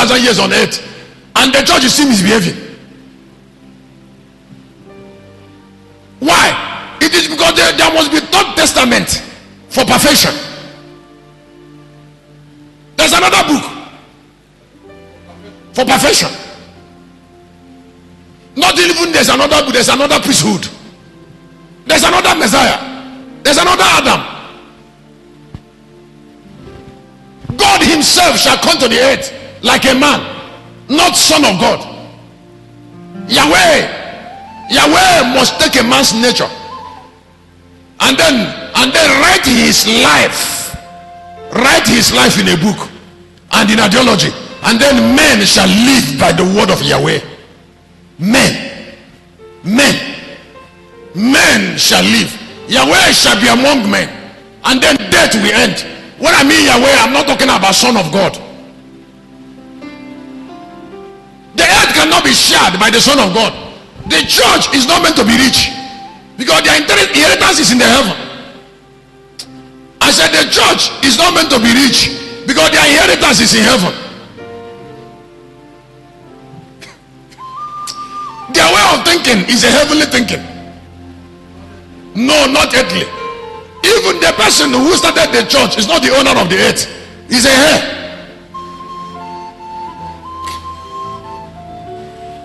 2,000 years on earth, and the church is still misbehaving. Why? It is because there must be third testament for perfection. There's another book for perfection. Not even there's another book, there's another priesthood, there's another Messiah, there's another Adam. God himself shall come to the earth like a man, not son of God. Yahweh must take a man's nature and then write his life in a book and in ideology, and then men shall live by the word of Yahweh. Men shall live. Yahweh shall be among men, and then death will end. When I mean Yahweh, I'm not talking about Son of God. The earth cannot be shared by the Son of God. The church is not meant to be rich, because their inheritance is in the heaven. I said the church is not meant to be rich, because their inheritance is in heaven. Their way of thinking is a heavenly thinking. No, not earthly. Even the person who started the church is not the owner of the earth. He's a heir.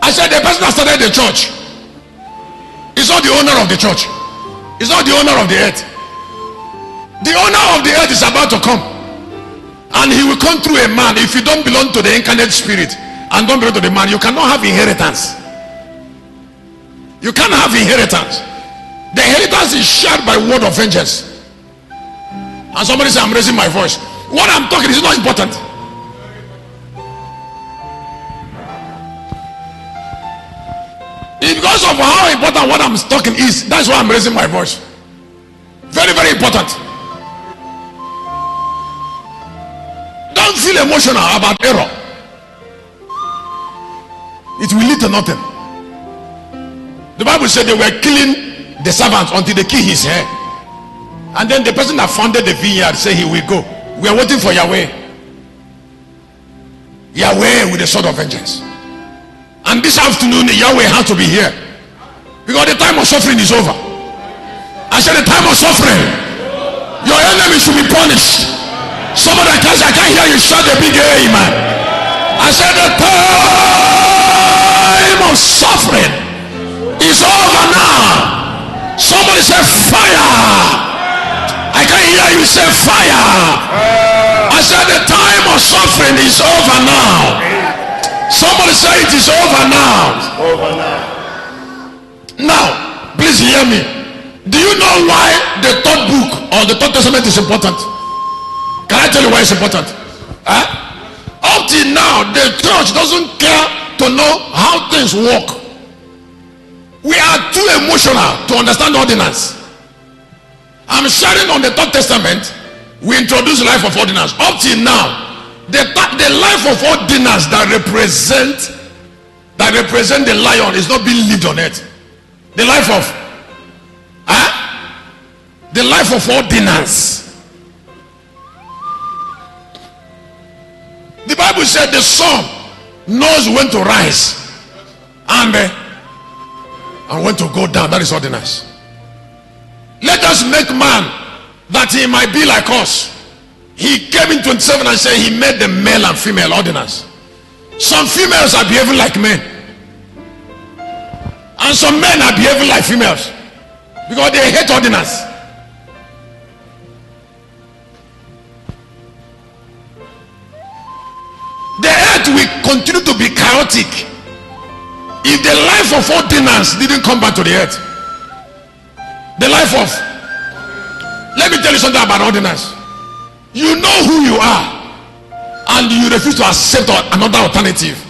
I said the person that started the church is not the owner of the church. He's not the owner of the earth. The owner of the earth is about to come, and he will come through a man. If you don't belong to the incarnate spirit and don't belong to the man, you cannot have inheritance. You can't have inheritance. The inheritance is shared by word of vengeance. And somebody say, I'm raising my voice. What I'm talking is not important. It's because of how important what I'm talking is. That's why I'm raising my voice. Very, very important. Don't feel emotional about error. It will lead to nothing. The Bible said they were killing the servants until they kill his hair. And then the person that founded the vineyard said he will go. We are waiting for Yahweh. Yahweh with the sword of vengeance. And this afternoon Yahweh has to be here, because the time of suffering is over. I said the time of suffering, your enemy should be punished. Somebody can say, I can't hear you shout a big amen. I said the time of suffering is over now. Somebody say fire. I can't hear you say fire. I said the time of suffering is over now. Somebody say it is over now. Now, please hear me. Do you know why the third book or the third testament is important? Can I tell you why it's important? Up till now, the church doesn't care to know how things work. We are too emotional to understand ordinance. I'm sharing on the third testament. We introduce life of ordinance. Up till now, the life of ordinance that represent the lion is not being lived on earth. The life of ordinance. The Bible said the sun knows when to rise and when to go down. That is ordinance. Let us make man that he might be like us. He came in 27 and said he made the male and female ordinance. Some females are behaving like men, and some men are behaving like females, because they hate ordinance. The earth will continue to be chaotic if the life of ordinance didn't come back to the earth. The life of, let me tell you something about ordinance. You know who you are, and you refuse to accept another alternative.